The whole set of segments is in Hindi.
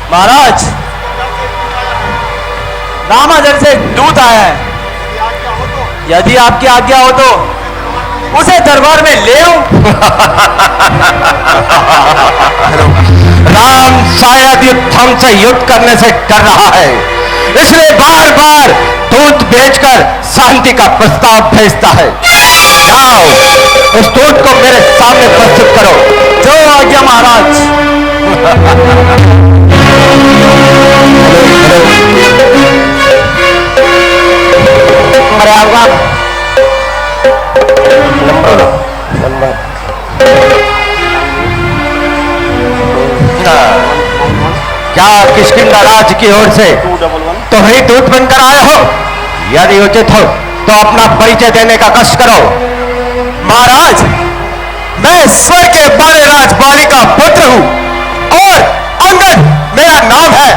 महाराज, रामाजल से दूत आया है। यदि आपकी आज्ञा हो तो उसे दरबार में ले आऊं। राम शायद हमसे युद्ध करने से डर रहा है, इसलिए बार बार दूत भेजकर शांति का प्रस्ताव भेजता है। जाओ, उस दूत को मेरे सामने प्रस्तुत करो। जो आज्ञा महाराज। अरे आऊंगा। नंबर क्या किष्किंधा राज की ओर से तो ही दूत बनकर आए हो? यदि उचित हो तो अपना परिचय देने का कष्ट करो। महाराज, मैं स्वर्ग के बड़े राजबाली का पुत्र हूं और अंगद मेरा नाम है।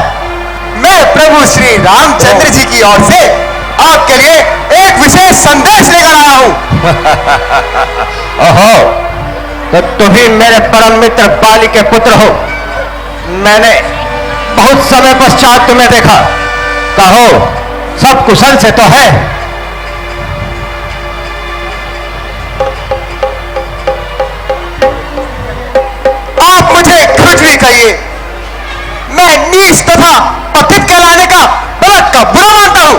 मैं प्रभु श्री रामचंद्र जी की ओर से आपके लिए एक विशेष संदेश लेकर आया हूं। ओहो, तो तुम ही मेरे परम मित्र बाली के पुत्र हो। मैंने बहुत समय पश्चात तुम्हें देखा। कहो, सब कुशल से तो है? आप मुझे कुछ भी कहिए, मैं नीच तथा पतित कहलाने का बलक का बुरा मानता हूं,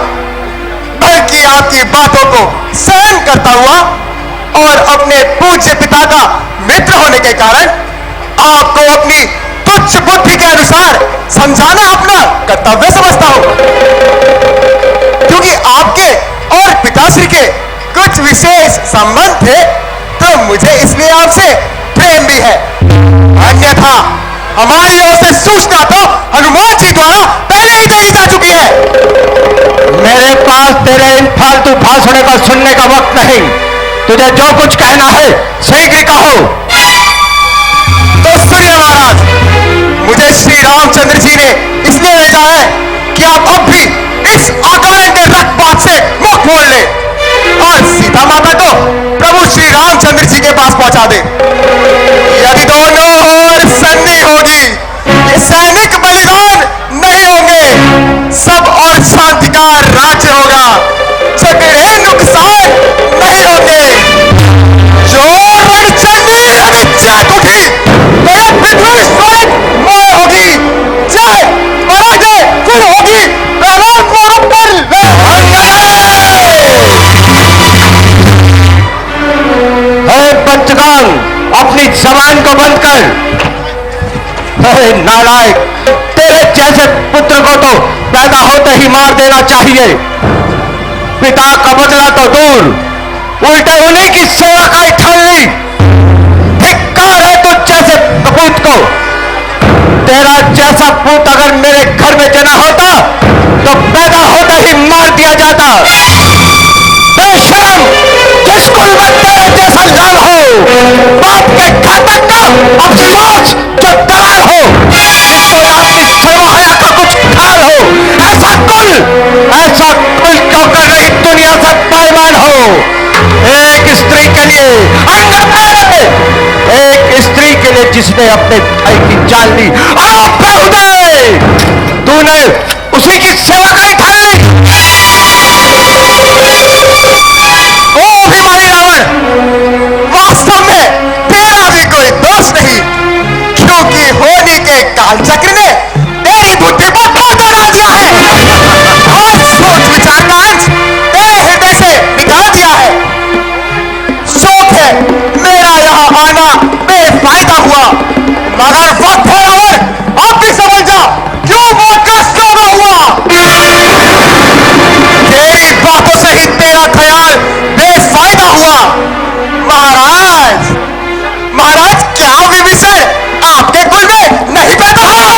बल्कि आपकी बातों को सहन करता हुआ और अपने पूज्य पिता का मित्र होने के कारण आपको अपनी तुच्छ बुद्धि के अनुसार समझाना अपना कर्तव्य समझता हूं, क्योंकि आपके और पिताश्री के कुछ विशेष संबंध थे, तो मुझे इसलिए आपसे प्रेम भी है। अन्यथा हमारी ओर से सूचना तो हनुमान जी द्वारा पहले ही दी जा चुकी है। मेरे पास तेरे इन फालतू भाषणों का सुनने का वक्त नहीं। तुझे जो कुछ कहना है शीघ्र कहो। तो सुनिए महाराज, मुझे श्री रामचंद्र जी ने इसलिए भेजा है कि आप अब भी इस अकारण के रक्तपात से मुख मोड़ ले और सीता माता को प्रभु श्री रामचंद्र जी के पास पहुंचा दे। यदि दोनों ओर संधि होगी, ये सैनिक बलिदान नहीं होंगे, सब और शांति का राज्य होगा, झगड़े नुकसान नहीं होंगे। जो रणचंडी यदि जाग उठी तो ये पृथ्वी स्वयं मोह होगी। जय पराजय फिर होगी, प्रणाम मोरों पर पंचगान, अपनी जबान को बंद कर। नालायक, तेरे जैसे पुत्र को तो पैदा होते ही मार देना चाहिए। पिता का बदला तो दूर, उल्टे उन्हीं की सेवा का ठान ली। धिक्कार है तुझ जैसे कपूत को। तेरा जैसा पूत अगर मेरे घर में जना होता तो पैदा होते ही मार दिया जाता। बेशरम, जिस कुल में तेरे जैसा लाल हो, बाप के घातक का अब सोच जो दलाल हो, तो आपकी सेवा हया का कुछ खाल हो। ऐसा कुल क्यों कर रही दुनिया से पायमान हो। एक स्त्री के लिए एक स्त्री के लिए जिसने अपने भाई की जान ली, आप बेहुदे, तूने उसी की सेवा का ठान ली। ओ अभिमानी रावण, वास्तव में तेरा भी कोई दोष नहीं, क्योंकि होली के कालचक्र ने तेरी बुद्धि को तोड़ डाल दिया है और सोच विचार का अंश तेरे हृदय से निकाल दिया है। शोक है मेरा यहाँ आना बेफायदा हुआ, मगर वक्त है रावण, अब भी समझ जा क्यों मौत का सौदा हुआ। तेरी बातों से ही तेरा ख्याल बेफायदा हुआ। महाराज, महाराज क्या विभीषण आपके कुल में नहीं पैदा हुआ?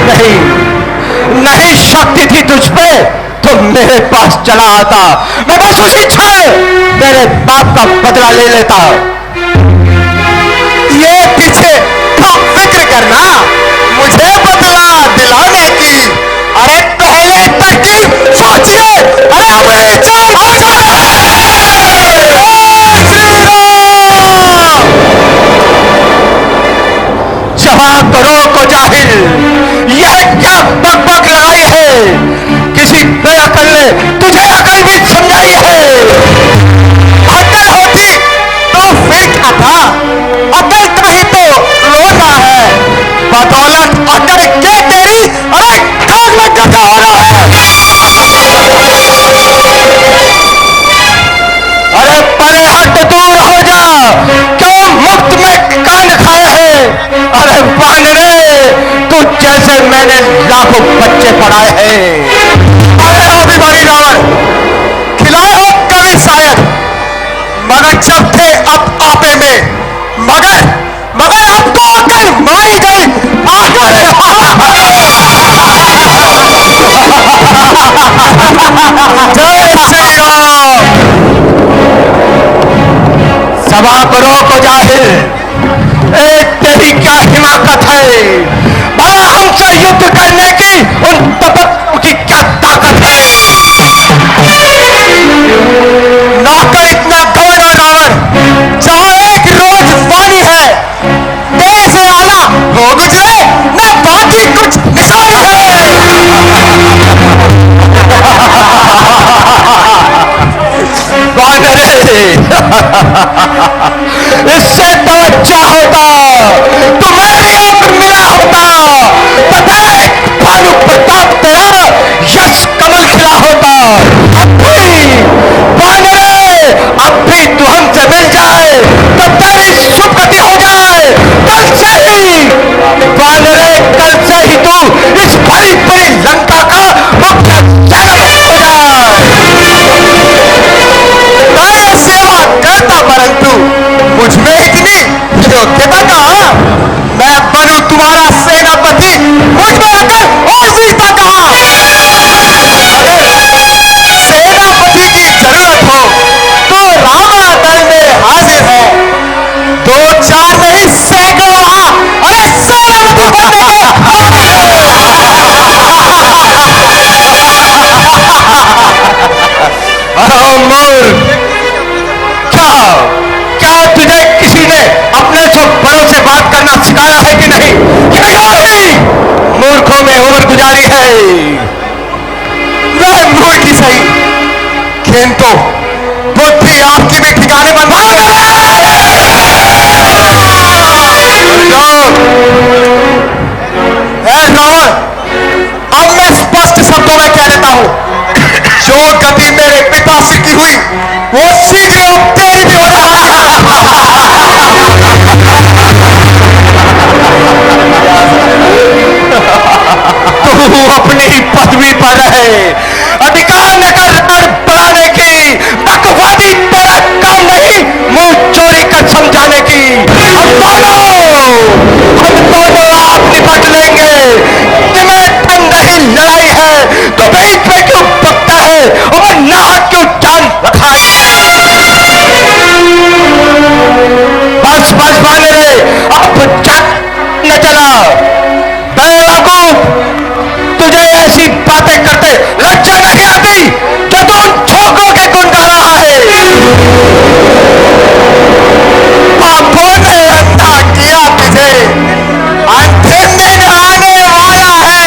नहीं, नहीं शक्ति थी तुझ पे तो मेरे पास चला आता। मैं बस उसी क्षण मेरे बाप का बदला ले लेता। ये पीछे का फिक्र करना मुझे बदला दिलाने की। अरे पहले तरकीब सोचिए। अरे अपने चाल तुझे अकल भी समझाई है। अकल होती तो फिर क्या था? अकल तभी तो रोता है। बदौलत अकल के तेरी अरे खाक में जगा हो रहा है। अरे परे हट, दूर हो जा, क्यों मुफ्त में कान खाए हैं? अरे वानरे, तू जैसे मैंने लाखों बच्चे पढ़ाए हैं। अरे हो बीमारी रावण, खिलाए हो कभी शायद, मगर जब थे अब आपे में, मगर मगर अब तो अकल मारी गई आकर। जय श्री राम। सभा को रोको जाहिर, तेरी क्या हिमाकत है? भला हमसे युद्ध करने की उन तपस्वियों की क्या ताकत है? नौकर इतना गौर और रावण, जहां एक रोज वाणी है, तेरे से आला हो गुजरे न बाकी कुछ निशानी है। वानरे, इससे तो अच्छा होता तुम्हें भी अब मिला होता, तथा एक भानु प्रताप तेरा यश कमल खिला होता। अब भी वानरे, अब भी तू हमसे मिल जाए तो तेरी शुभ गति हो जाए। कल से ही वानरे, कल से ही तू इस भरी भरी लंका का मुख्य सेनापति हो जाए। मैं सेवा करता परंतु मुझ में इतनी योग्यता कहाँ? मैं बनूं तुम्हारा सेनापति, मुझ में अकल और वीरता कहाँ? अगर सेनापति की जरूरत हो तो रावण दल में हाजिर है। दो चार नहीं सैकड़ों वहां अरे सेनापति बनने के मूर्ख, क्या क्या तुझे किसी ने अपने से बड़ों से बात करना सिखाया है कि नहीं? या यूं ही मूर्खों में उम्र गुजारी है? मैं मूर्ख ही सही, किंतु बुद्धि आपकी भी ठिकाने बन रावण, अब मैं स्पष्ट शब्दों में कह देता हूं, जो गति मेरे पिता से की हुई वो शीघ्र अब तेरी भी होने वाली है। तू अपनी पदवी पर है, अधिकार न कर रण बढ़ाने की, बकवादी तेरा काम नहीं मुंह चोरी कर समझाने की। हम दोनों आप निपट लेंगे। तुम्हें ठंड नहीं लड़ाई है तो बीच में क्यों पकता है और नाहक क्यों जान रखा है? बस बस वानरे, अब चक न चला। बेवकूफ, तुझे ऐसी बातें करते लज्जा नहीं आती जो तू उन छोकरों के गुण गा रहा है? बापों ने अंधा किया तुझे, अंतिम दिन आने वाला है।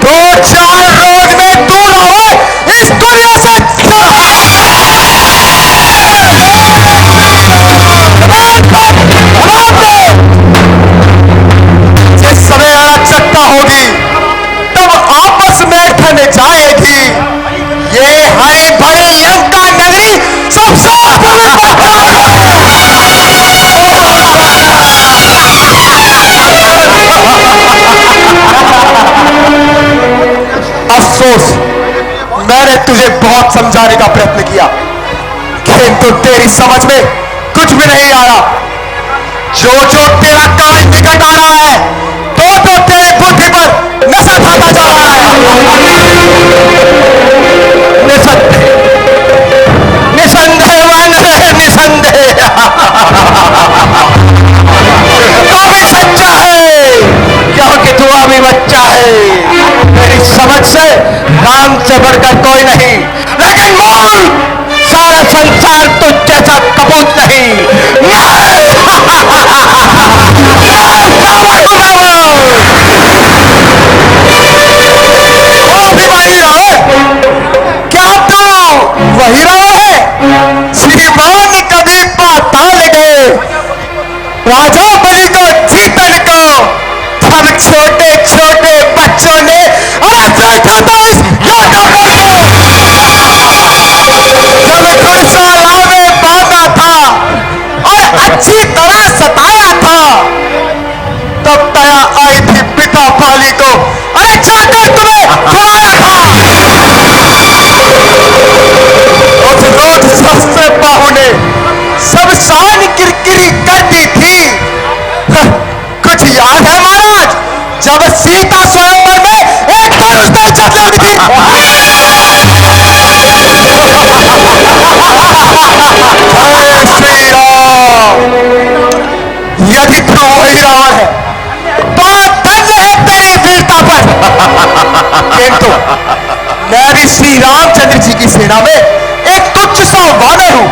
दो चार रोज में तू रहो इस दुनिया से जिस समय अराजकता होगी तब आपस में ठन जाएगी। ये हरी भरी लंका नगरी सब साफ अफसोस, मैंने तुझे बहुत समझाने का प्रयत्न किया, किंतु तेरी समझ में कुछ भी नहीं आ रहा। जो जो तेरा काल निकट आ रहा है तो तेरी बुद्धि पर नशा खाता जा रहा है। निसंदेह वानरे, निसंदेह तू भी सच्चा है, क्योंकि तू अभी बच्चा है। मेरी समझ से राम से बढ़कर कोई नहीं, लेकिन मूल सारा संसार तुझ जैसा कपूत नहीं। ओ बीमारी रावण, जी की सेना में एक तुच्छ सा वानर हूं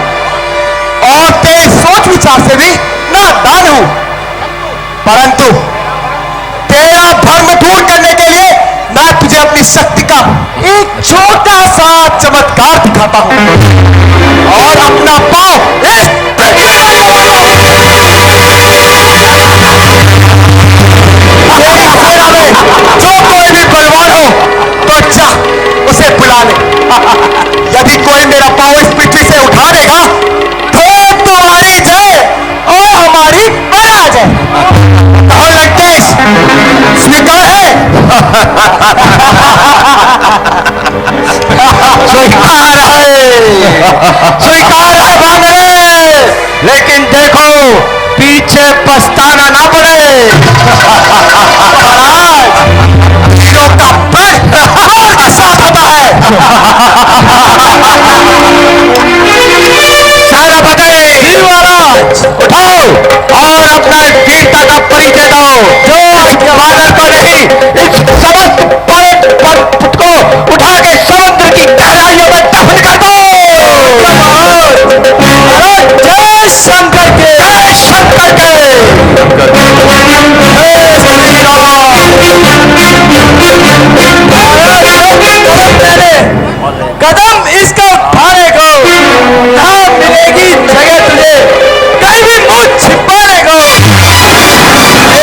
और तेरी सोच विचार से भी नादान हूं, परंतु तेरा भ्रम दूर करने के लिए मैं तुझे अपनी शक्ति का एक छोटा सा चमत्कार दिखाता हूं और अपना पांव इस जो कोई भी बलवान हो तो अच्छा उसे बुला ले। यदि कोई मेरा पांव इस पृथ्वी से उठा देगा तो तुम्हारी जय और हमारी पराजय। और लंकेश स्वीकार है? स्वीकार है बांधे, लेकिन देखो पीछे पछताना ना पड़े। हीरो का पेट जोर के साथ होता है। सेनापति उठाओ और अपना वीरता का परिचय दो, जो वानर को नहीं इस समस्त बड़े पर्वत को उठा के समुद्र की गहराइयों में दफन कर दो। जय शंकर के, जय शंकर के। कदम इसका उठाने को ना मिलेगी जगह तुझे कहीं भी मुंह छिपाने को।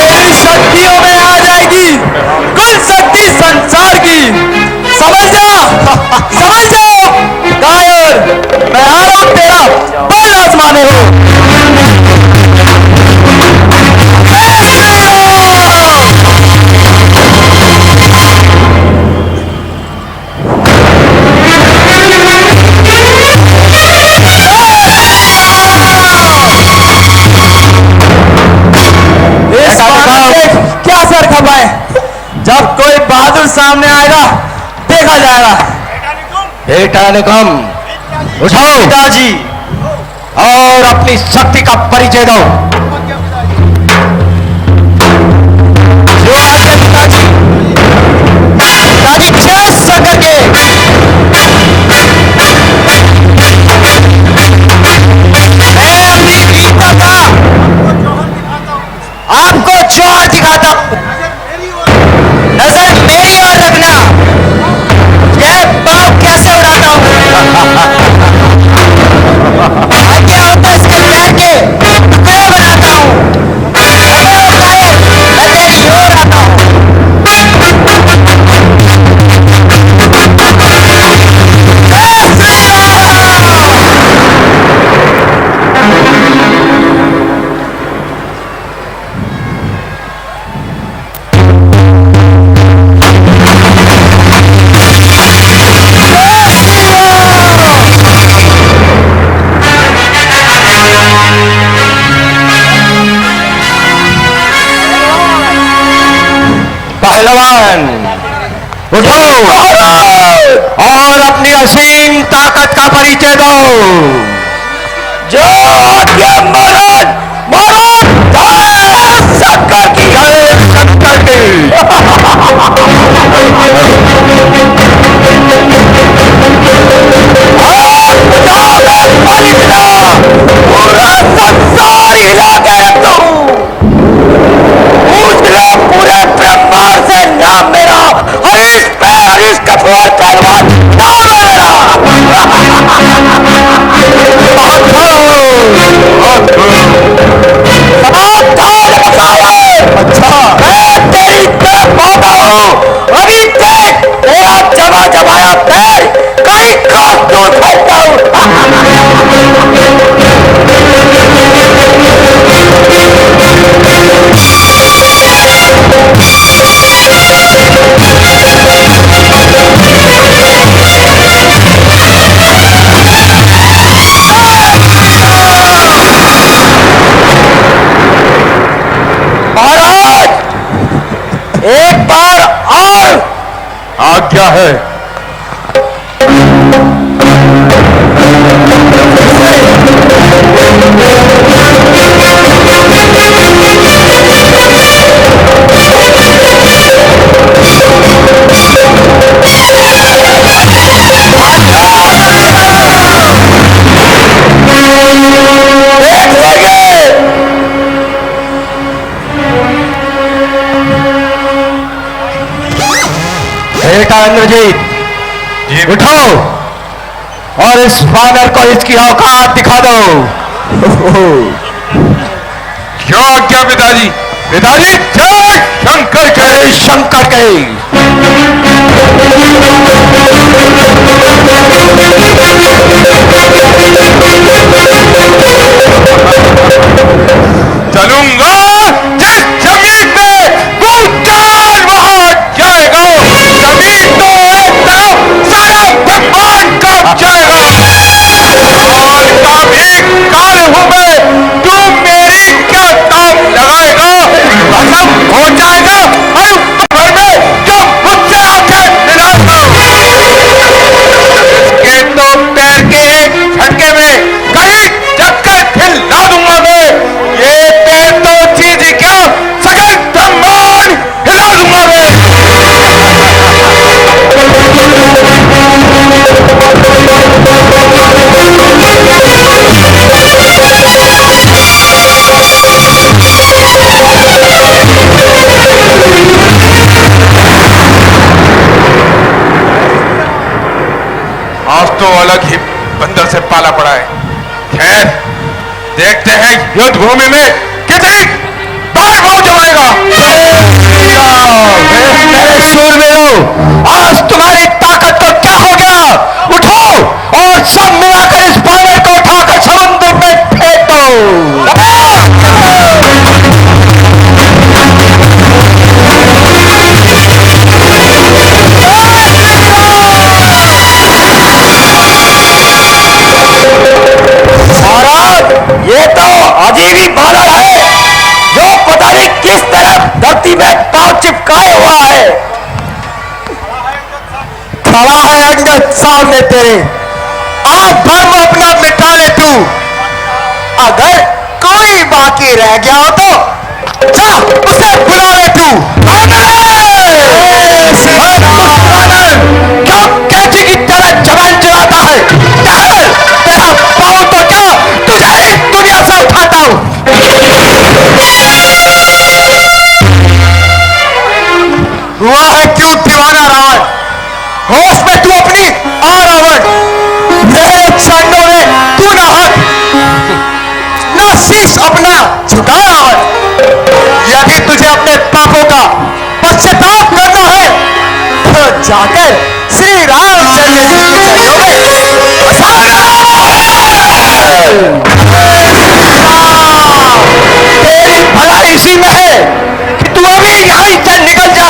तेरी शक्तियों में आ जाएगी कुल शक्ति संसार की। समझ जाओ कायर, मैं आ रहा हूं तेरा बल आजमाने हो। क्या सर खपाए, जब कोई बहादुर सामने आएगा देखा जाएगा। बेटा निकम उठाओ पिताजी और अपनी शक्ति का परिचय दो। जो आज्ञा पिताजी। पिताजी जय शंकर के। मैं अपनी वीरता का आपको जोर दिखाता हूं। नजर मेरी ओर रखना, यह पांव कैसे उड़ाता हूं। आज्ञा हो तो इसके पैर के टुकड़े बनाता हूं। मैं तेरी ओर आता हूं। पहलवान उठो और अपनी असीम ताकत का परिचय दो। जो आज्ञा महाराज, महाराज जय शंकर की। जय शंकर की। पूरा संसार हिला के रख दूं। पूछ लो पूरे ब्रह्मांड से नाम मेरा हरीश पे हरीश कठोर पहलवान नाम है मेरा। अच्छा मैं तेरी तरफ आता हूं, अभी देख तेरा जमा जमाया बेटा इंद्रजीत, जी उठो और इस वानर को इसकी औकात दिखा दो। क्या आज्ञा पिताजी। पिताजी जय शंकर जय शंकर के। चलूंगा जिस जमीन पे वो चाल वहां जाएगा, जमीन तो एक तरफ सारा ब्रह्मांड कांप जाएगा। और कभी काल हूं मैं, तू मेरी क्या काम लगाएगा? खत्म हो जाएगा आयुक्त भर में जो मुझसे आंखें मिलाएगा। इसके तो पैर के एक झटके में कहीं चक्कर खिला दूंगा मैं। ये पैर तो चीज क्या, सकल ब्रह्मांड हिला दूंगा मैं। आज तो अलग ही बंदर से पाला पड़ा है। खैर देखते हैं युद्ध भूमि में कितनी ताकत हो जाएगा। मेरे शूरवीरों, आज तुम्हारी ताकत को क्या हो गया? उठो और सब मिलाकर इस वानर को उठाकर समुद्र में फेंक दो। महाराज, ये तो अजीब ही बानर है जो पता नहीं किस तरह धरती में पांव चिपकाए हुआ है। खड़ा है अंगद सामने तेरे, आप भर्म अपना मिटा ले तू। अगर कोई बाकी रह गया हो तो जा उसे बुला ले तू। क्यों कैची की तरह जवान चलाता है? टहल, तेरा पाँव तो क्या तुझे इस दुनिया से उठाता हूं। हुआ है क्यों दीवाना रावण? होश में तू अपनी आ रावण। मेरे चरणों में तू ना हाथ ना शीश अपना झुका रावण। यदि तुझे अपने पापों का पश्चाताप करना है तो जाकर श्री रामचंद्र जी की चरणों में तेरी भलाई इसी में है कि तू अभी यहीं से निकल जा,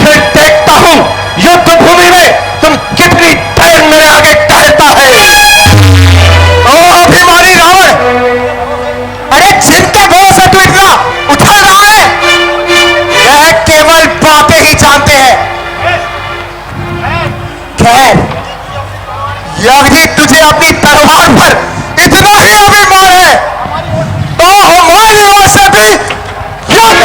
फिर देखता हूं युद्ध भूमि में तुम कितनी देर मेरे आगे टहलता है। ओ अभिमानी रावण, अरे चिंता बहुत से तू इतना उछल रहा है। यह केवल बातें ही जानते हैं। खैर, यदि तुझे अपनी तलवार पर इतना ही अभिमान है तो हमारी ओर से भी युद्ध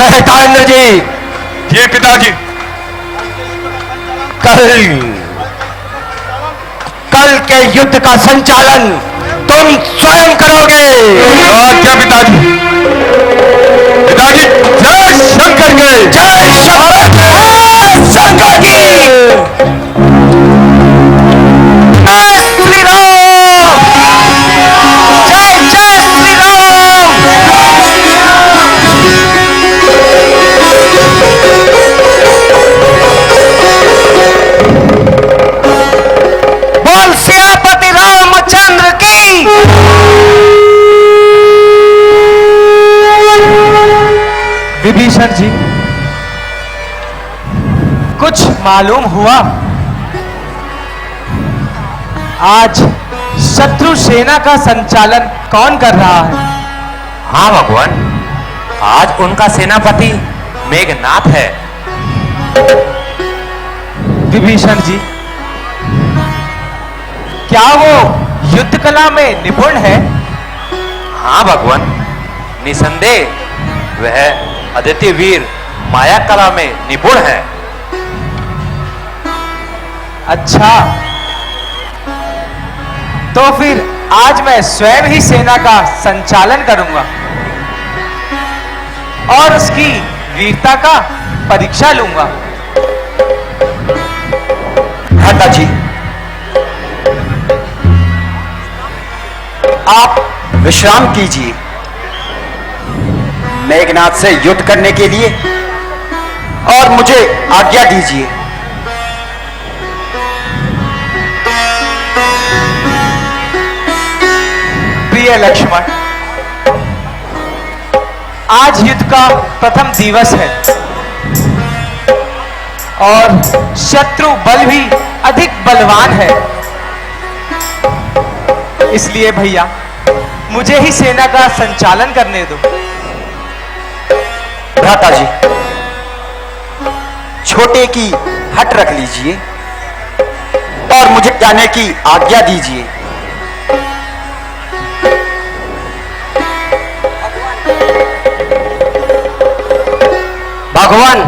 बेटा इंद्रजीत, जी पिताजी। कल के युद्ध का संचालन तुम स्वयं करोगे। क्या पिताजी? पिताजी जय शंकर के। जय शंकर की। जय श्री राम। जय जय श्री राम। बोल सियापति रामचंद्र की। विभीषण जी, कुछ मालूम हुआ? आज शत्रु सेना का संचालन कौन कर रहा है? हाँ भगवान, आज उनका सेनापति मेघनाथ है। विभीषण जी, क्या वो युद्ध कला में निपुण है? हाँ भगवान, निसंदेह वह अदिति वीर माया कला में निपुण है। अच्छा, तो फिर आज मैं स्वयं ही सेना का संचालन करूंगा और उसकी वीरता का परीक्षा लूंगा। भ्राता जी, आप विश्राम कीजिए। मेघनाथ से युद्ध करने के लिए और मुझे आज्ञा दीजिए। प्रिय लक्ष्मण, आज युद्ध का प्रथम दिवस है और शत्रु बल भी अधिक बलवान है। इसलिए भैया मुझे ही सेना का संचालन करने दो। भ्राता जी, छोटे की हट रख लीजिए और मुझे जाने की आज्ञा दीजिए। भगवान,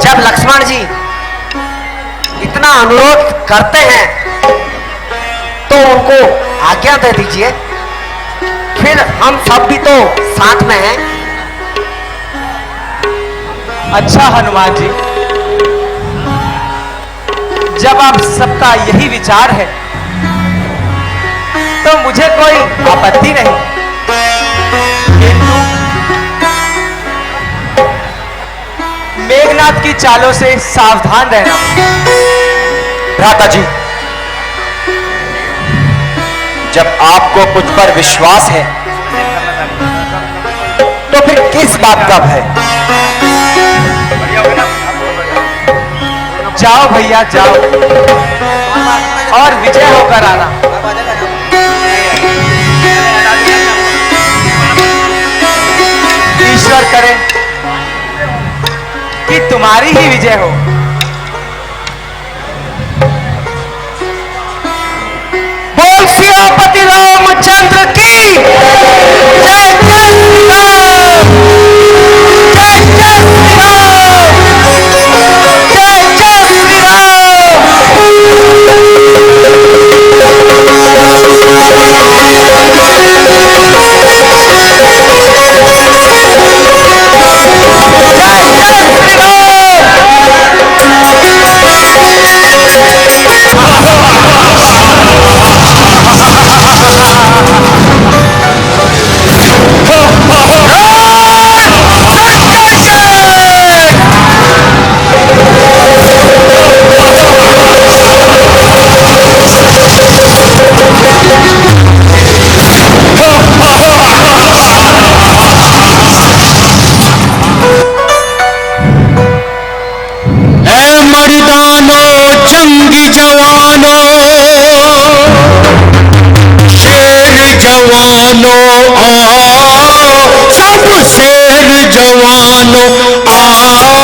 जब लक्ष्मण जी इतना अनुरोध करते हैं तो उनको आज्ञा दे दीजिए। फिर हम सब भी तो साथ में हैं। अच्छा हनुमान जी, जब आप सबका यही विचार है तो मुझे कोई आपत्ति नहीं, किंतु मेघनाथ की चालों से सावधान रहना। भ्राता जी, जब आपको मुझ पर विश्वास है तो फिर किस बात का भय? जाओ भैया जाओ और विजय होकर आना। ईश्वर करे कि तुम्हारी ही विजय हो। बोल सियापति रामचंद्र की जय। जय श्री राम। जय जय श्री राम। जय जय श्री जंगी जवानों, शेर जवानों आओ, सब शेर जवानों आओ,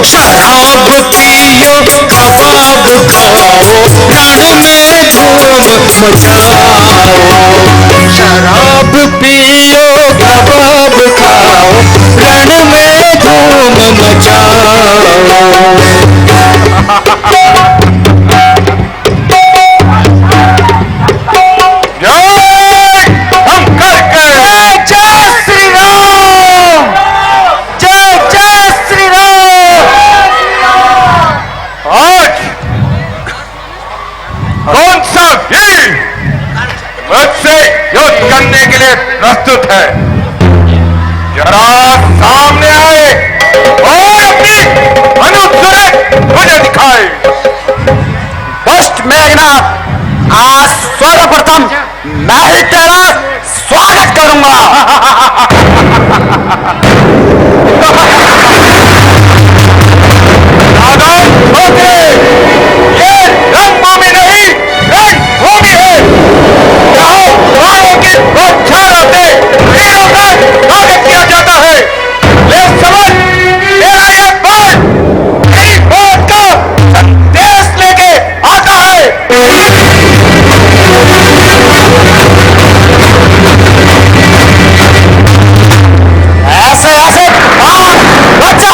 शराब पियो कबाब खाओ, रण में धूम मचाओ। शराब पियो कबाब खाओ, रण में धूम मचाओ। करने के लिए प्रस्तुत है, जरा सामने आए और अपनी अनुग्रह मुझे दिखाए। फर्स्ट मेघनाथ, आज सर्वप्रथम मैं ही तेरा स्वागत करूंगा। ये रणभूमि नहीं, रणभूमि है। बौछारों से वीरों का स्वागत किया जाता है। ले समझ, तेरा ये बाण तेरी मौत का संदेश लेके आता है। ऐसे ऐसे बाण बचा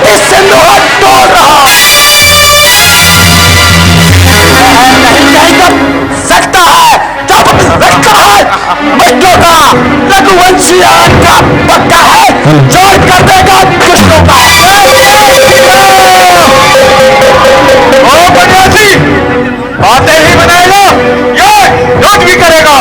इस सिंदूर तोड़ रहा। नहीं कर सकता है, जब रखा है बच्चों का रघुवंशियान का पक्का है, जोड़ कर देगा दुष्टों का। ओ बनियासी, बातें ही बनाएगा, ये युद्ध भी करेगा।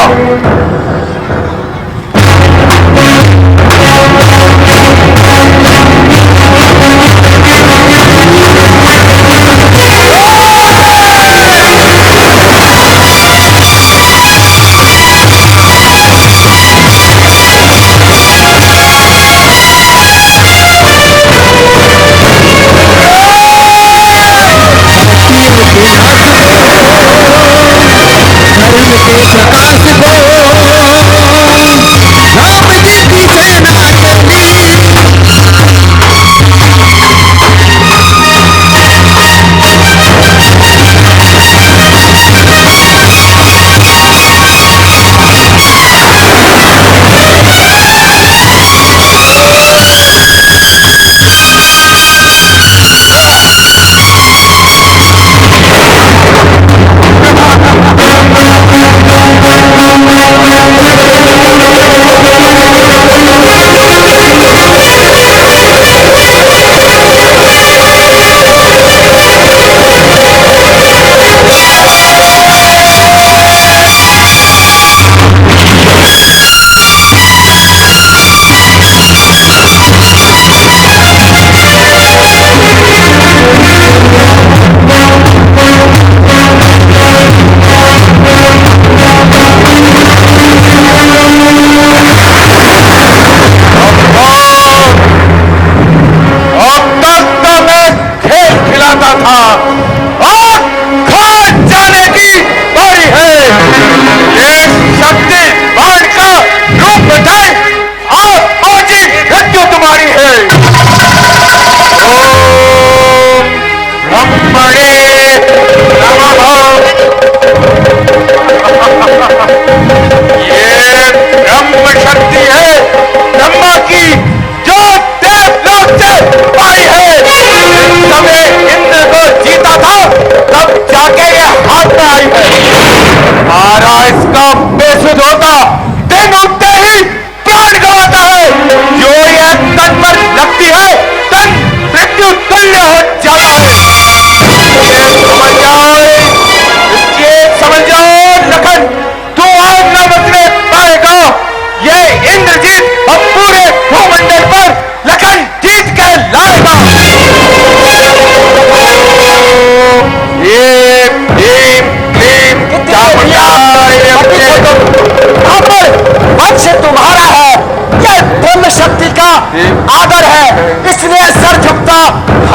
आदर है, इसलिए सर झुकता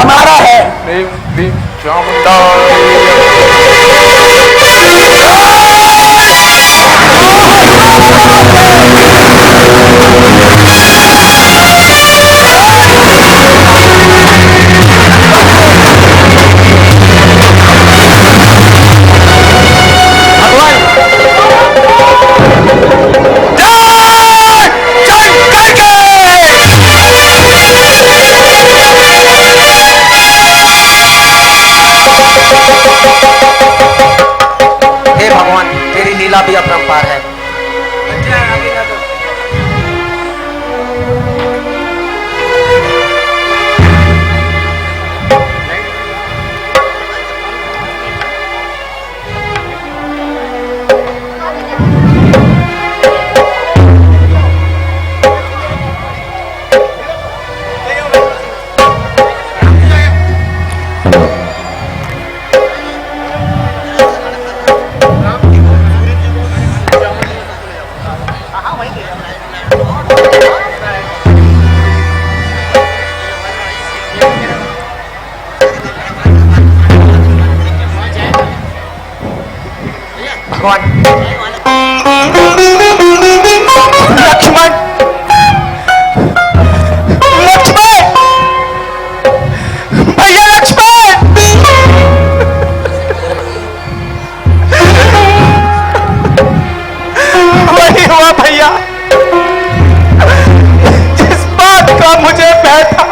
हमारा है। भी अपरंपार है। लक्ष्मण, लक्ष्मण, भैया लक्ष्मण, वही हुआ भैया जिस बात का मुझे भय था।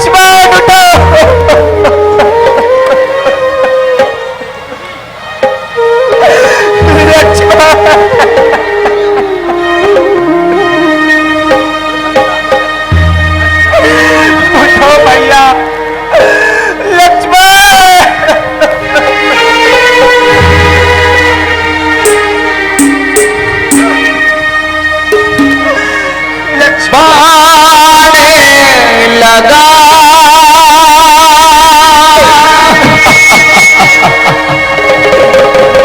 लक्ष्मण उठो। उठो भैया, लक्ष्मण। बाणे लगा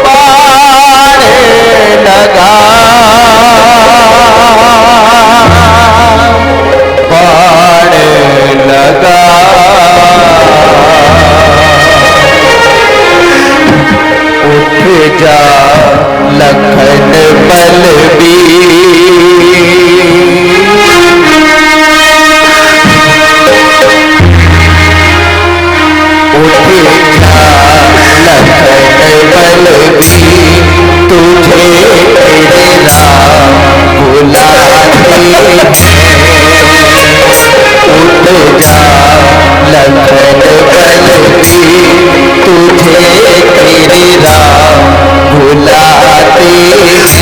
बाणे लगा बाणे लगा उठ जा लखन बलबीर तुझे तेरे राम बुलाते उठ जा लखन बलबीर तुझे तेरे राम बुलाते तुझे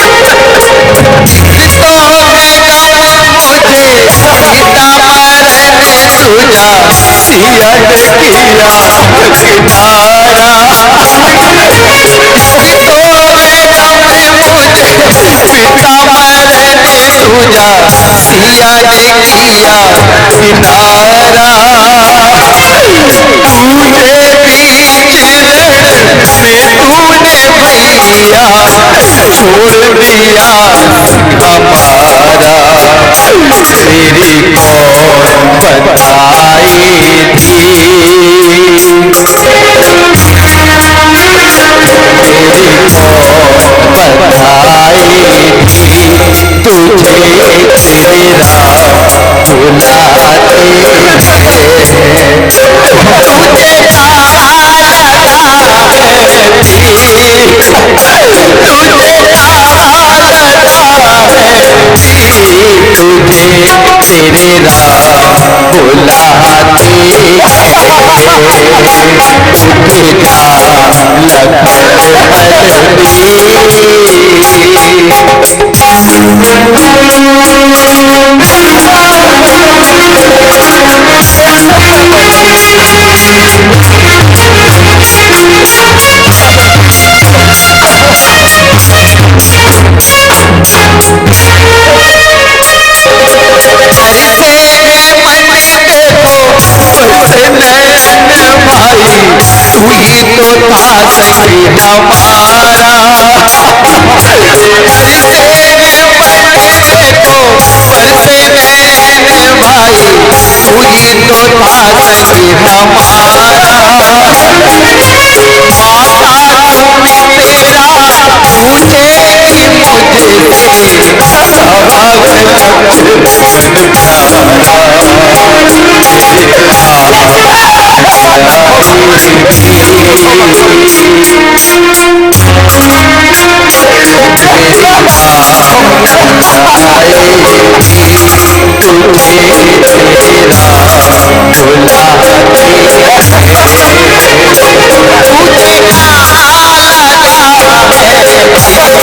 तुझे तेरे राम बुलाते तुझा सियन किया किनारा पिता मैंने तुझा सियन किया किनारा तुझे बीच में तूने भैया छोड़ दिया हमारा तेरी कौन बताई थी तेरी कौन बताई थी तुझे तेरे राम बुलाते तुझे तेरे राम बुलाते उठ जा तू ही तो था सही हमारा भाई तू ही तो था सही हमारा माता तुम्हें तेरा पूछे मुझसे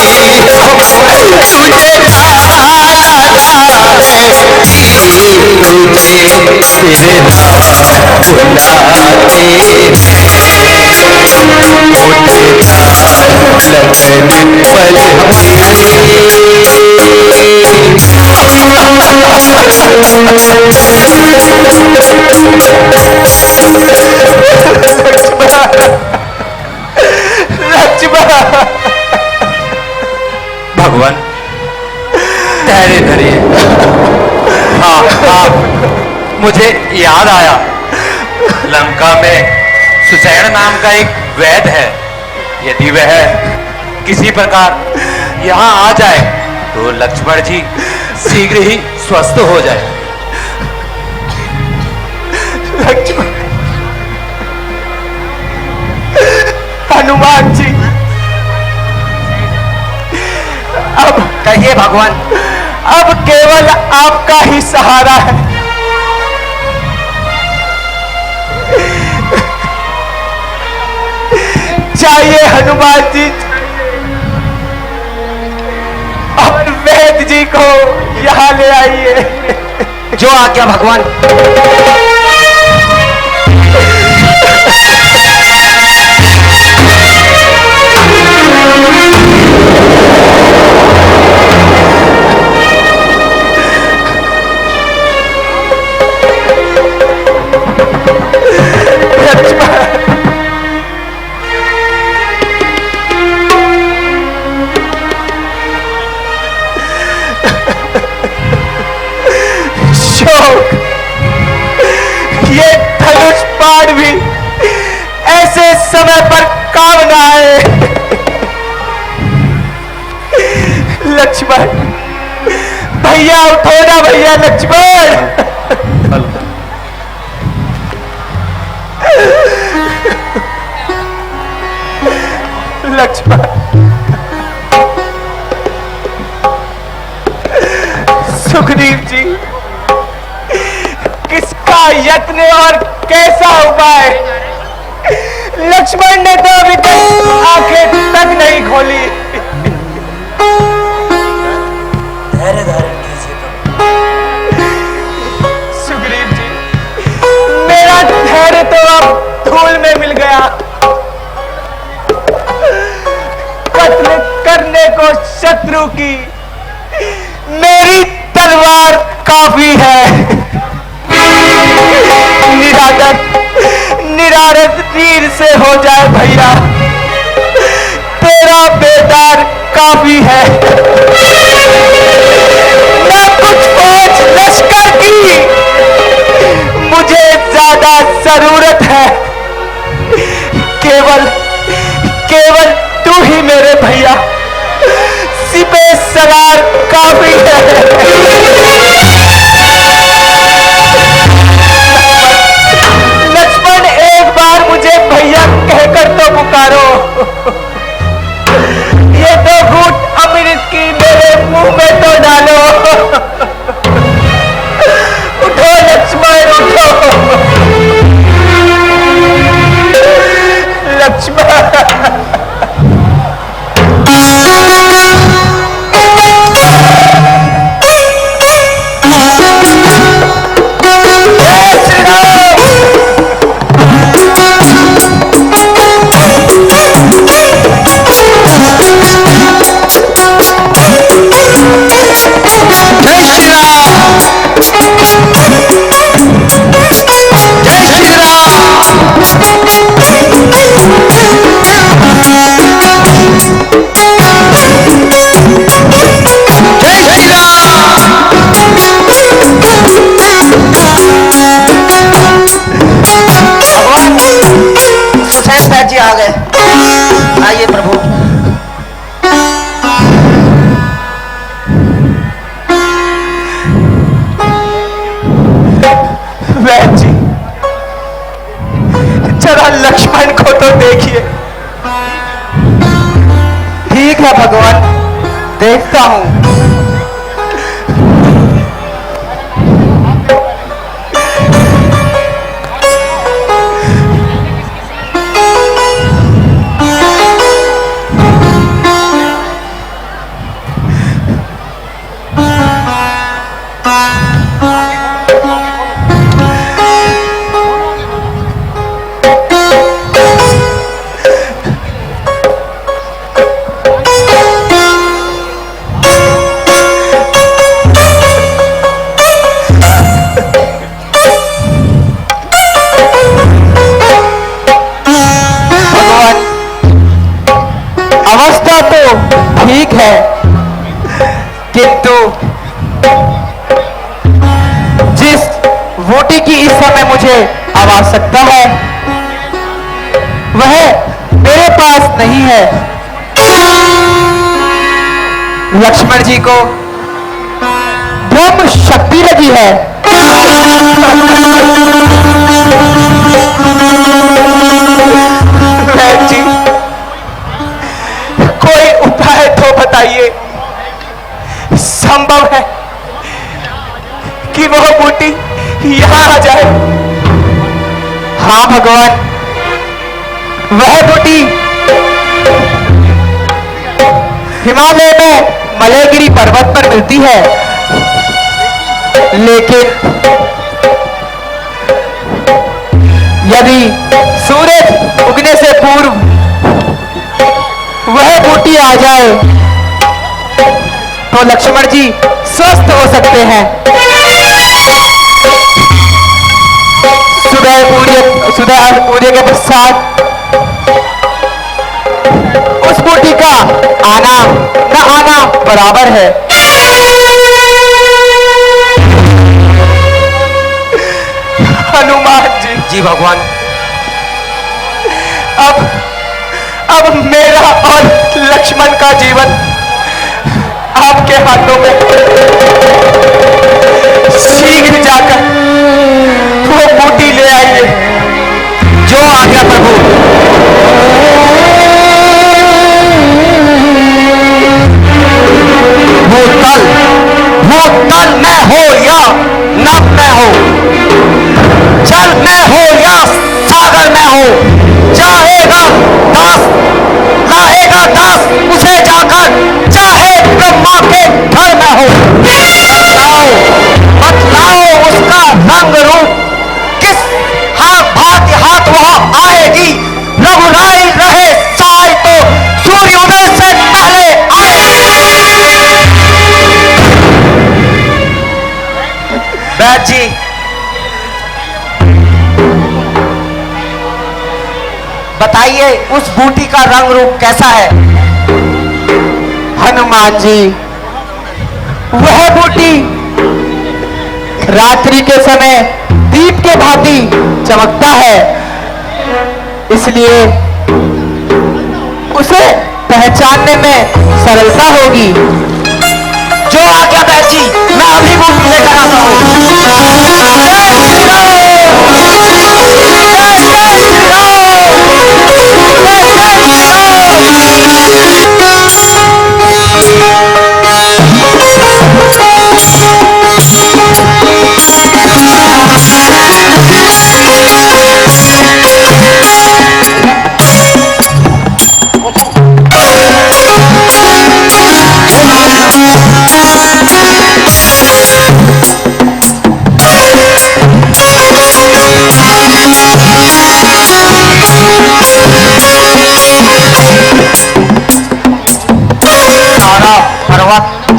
तेरे नाम बुलाते भगवान धैर्य धरिए। हाँ हाँ, मुझे याद आया, लंका में सुसैन नाम का एक वैद्य है। यदि वह किसी प्रकार यहाँ आ जाए तो लक्ष्मण जी शीघ्र ही स्वस्थ हो जाए। लक्ष्मण, हनुमान जी, अब कहिए भगवान। अब केवल आपका ही सहारा है। चाहिए हनुमान जी और वैद्य जी को यहाँ ले आइए। जो आज्ञा भगवान। ये धनुष बाण भी ऐसे समय पर काम न आए। लक्ष्मण भैया, उठो ना भैया। लक्ष्मण, लक्ष्मण, सुखदेव जी, किसका यत्न और कैसा उपाय? लक्ष्मण ने तो अभी तक आंखें तक नहीं खोली। धैर्य धारण कीजिए। सुग्रीव जी, मेरा धैर्य तो अब धूल में मिल गया। कत्ल करने को शत्रु की मेरी तलवार काफी है। निरारद तीर से हो जाए भैया, तेरा बेदार काफी है। ना कुछ फौज लश्कर की मुझे ज्यादा जरूरत है। केवल तू ही मेरे भैया, सिपे सलार काफी है। मुझे भैया कहकर तो पुकारो। ये दो घूंट अमृत की मेरे मुंह में तो डालो। उठो लक्ष्मण, उठो। लक्ष्मण, जी आ गए। आइए प्रभु। वैद्य जी, जरा लक्ष्मण को तो देखिए। ठीक है भगवान, देखता हूं। किंतु जिस बूटी की इस समय मुझे आवश्यकता है वह मेरे पास नहीं है। लक्ष्मण जी को ब्रह्म शक्ति लगी है। बहन जी, कोई उपाय तो बताइए। संभव है कि वह बूटी यहां आ जाए। हाँ भगवान, वह बूटी हिमालय में मलयगिरी पर्वत पर मिलती है, लेकिन यदि सूरज उगने से पूर्व वह बूटी आ जाए तो लक्ष्मण जी स्वस्थ हो सकते हैं। सूर्य के पश्चात उस बूटी का आना न आना बराबर है। हनुमान जी। जी भगवान। अब मेरा और लक्ष्मण का जीवन आपके हाथों में। शीघ्र जाकर वो बूटी ले आइए। जो आज्ञा प्रभु। भूतल में हो या नभ में हो, जल में हो या सागर में हो, चाहेगा दास लाएगा दास उसे जाकर, चाहे ब्रह्मा के घर में हो। बतलाओ उसका रंग रूप किस हाथ वह आएगी। रघुराई रहे साय तो सूर्योदय से पहले आए। बैठ जी, बताइए उस बूटी का रंग रूप कैसा है। हनुमान जी, वह बूटी रात्रि के समय दीप के भांति चमकता है, इसलिए उसे पहचानने में सरलता होगी। जो आज्ञा बैठ जी, मैं अभी बूटी लेकर आता हूँ।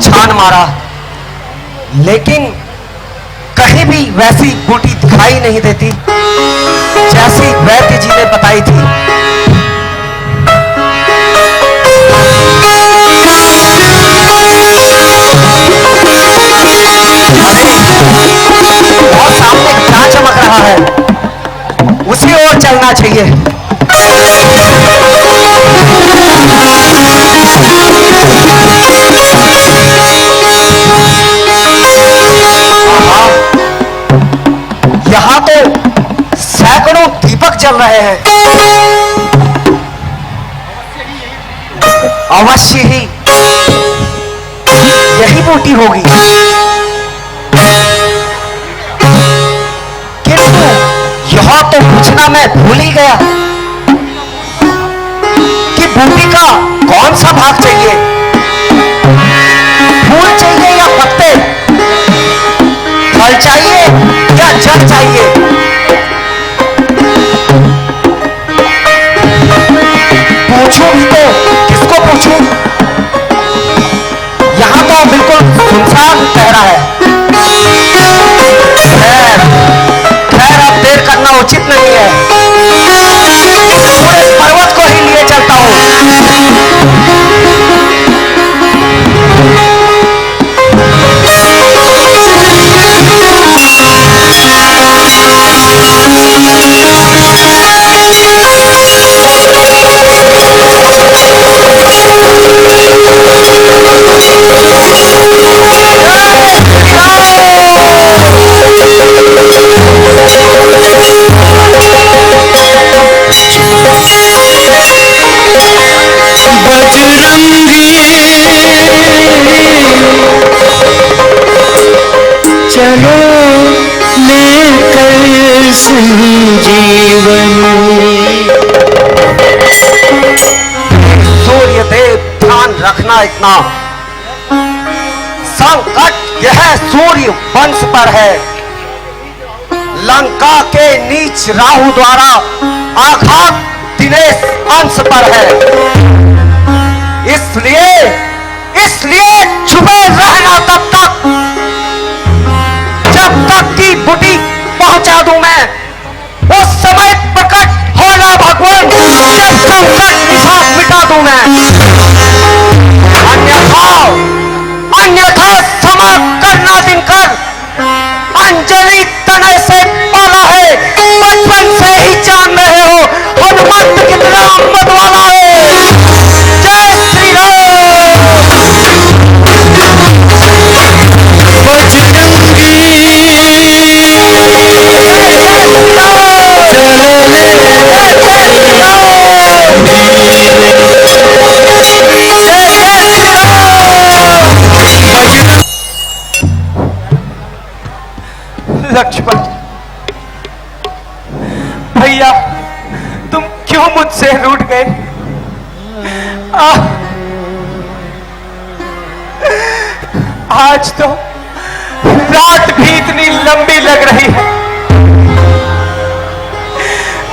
छान मारा, लेकिन कहीं भी वैसी बूटी दिखाई नहीं देती जैसी वैद्य जी ने बताई थी। और सामने क्या चमक रहा है, उसी ओर चलना चाहिए। यहाँ तो सैकड़ों दीपक जल रहे हैं। अवश्य ही यही बूटी होगी, किंतु यह तो पूछना मैं भूल ही गया कि बूटी का कौन सा भाग चाहिए, फूल चाहिए या पत्ते, फल चाहिए या जल चाहिए। पूछूं भी तो किसको पूछूं, यहां तो बिल्कुल सुनसान ठहरा है। खैर अब देर करना उचित नहीं है, इस पूरे पर्वत को ही लिए चलता हूं। सुना, संकट यह सूर्य वंश पर है, लंका के नीच राहु द्वारा आघात दिनेश अंश पर है। इसलिए छुपे रहना तब तक जब तक की बुटी पहुंचा दूं मैं। उस समय प्रकट होना भगवान, जब संकट साथ मिटा दूं मैं। अन्यथा क्षमा करना दिनकर, अंजलि तनय से पाला है, बचपन से ही जान रहे हो हनुमंत कितना मत वाला है। जय श्री राम। लक्ष्मण भैया, तुम क्यों मुझसे रूठ गए? आज तो रात भी इतनी लंबी लग रही है,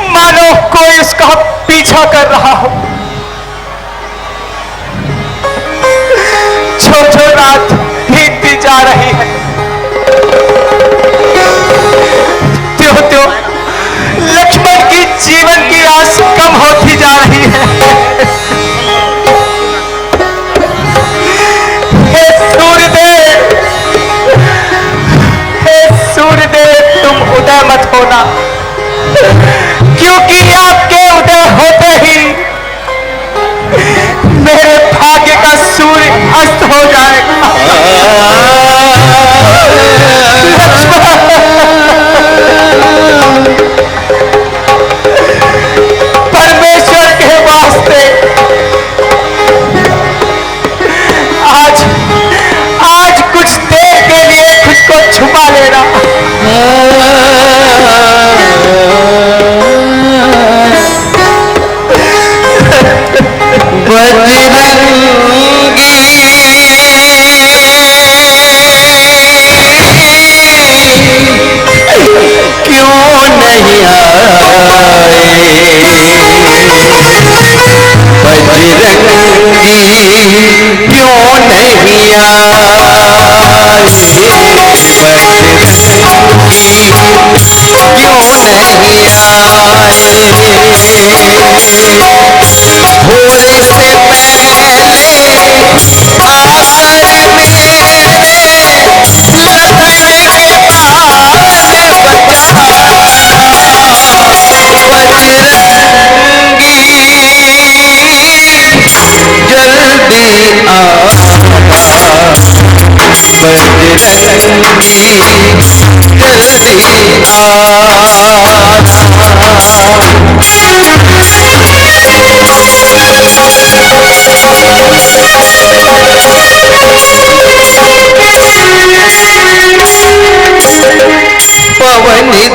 मानो कोई उसका पीछा कर रहा हो। जो रात बीतती जा रही है, त्यों लक्ष्मण की जीवन की आस कम होती जा रही है। हे सूर्यदेव, तुम उदय मत होना, क्योंकि आपके उदय होते ही मेरे भाग्य का सूर्य अस्त हो जाएगा। परमेश्वर के वास्ते आज कुछ देर के लिए खुद को छुपा लेना। पवन देव आज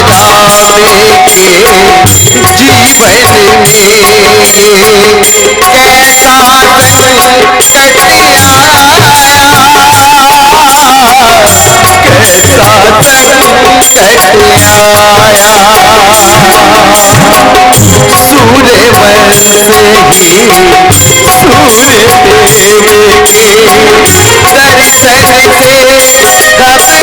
राम पर इतनी दया जीवन में कैसा सूर्य वंश ही सूर्य दर्शन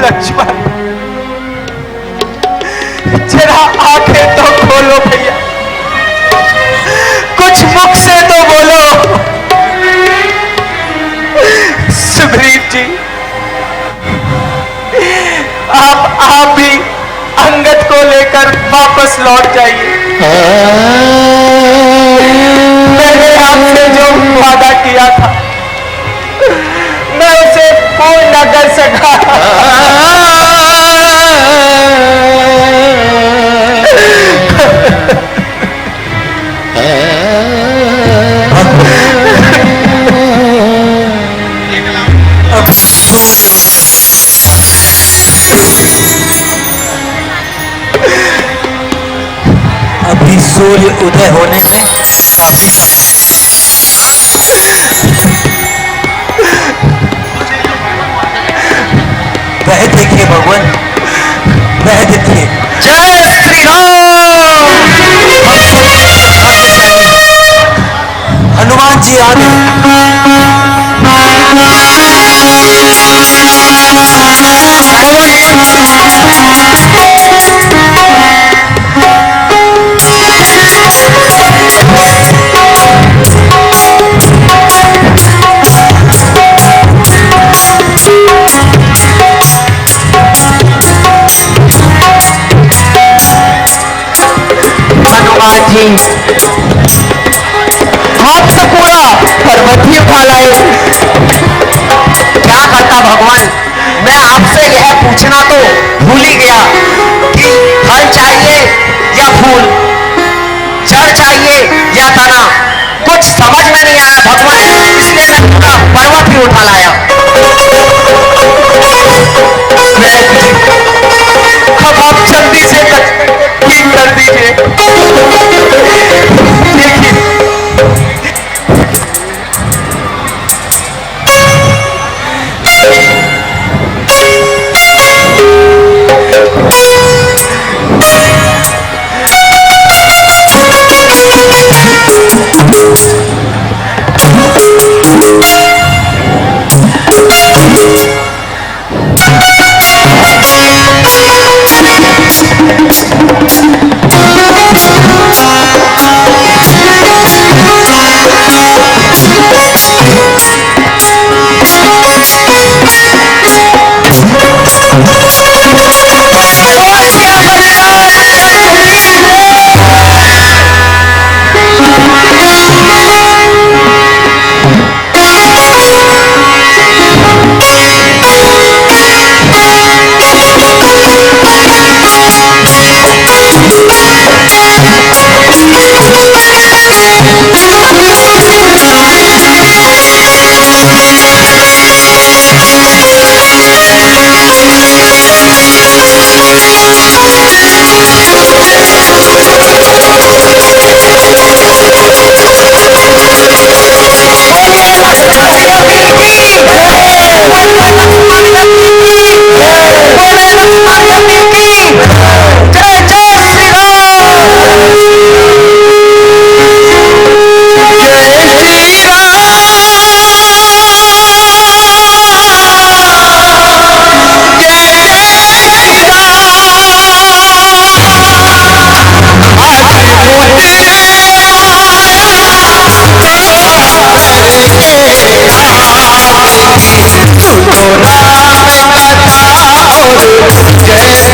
लक्ष्मण, जरा आंखें तो खोलो भैया, कुछ मुख से तो बोलो। सुग्रीव जी, आप भी अंगद को लेकर वापस लौट जाइए। मैंने आपसे जो वादा किया था मैं उसे पूर्ण न कर सका। अभी सूर्य उदय होने में काफी वह देखिए भगवान, वह देखिए। जय श्री राम। हनुमान जी आ गए। हनुमान जी हाथ से पूरा पर्वत ही उठा लाए। क्या करता भगवान, मैं आपसे यह पूछना तो भूल ही गया कि फल चाहिए या फूल, जड़ चाहिए या तना, कुछ समझ में नहीं आया भगवान, इसलिए मैं पूरा पर्वत ही उठा लाया। अब आप जल्दी से ठीक कर दीजिए। देखिए,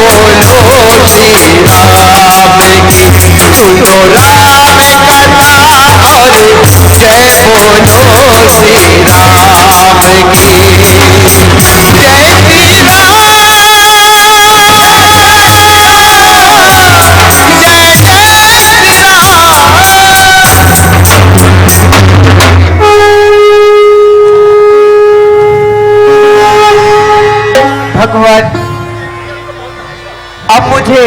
बोलो श्री राम की, सुनो राम कथा और जय बोलो श्री राम की, जय श्री राम, जय जय श्री राम। भगवान, अब मुझे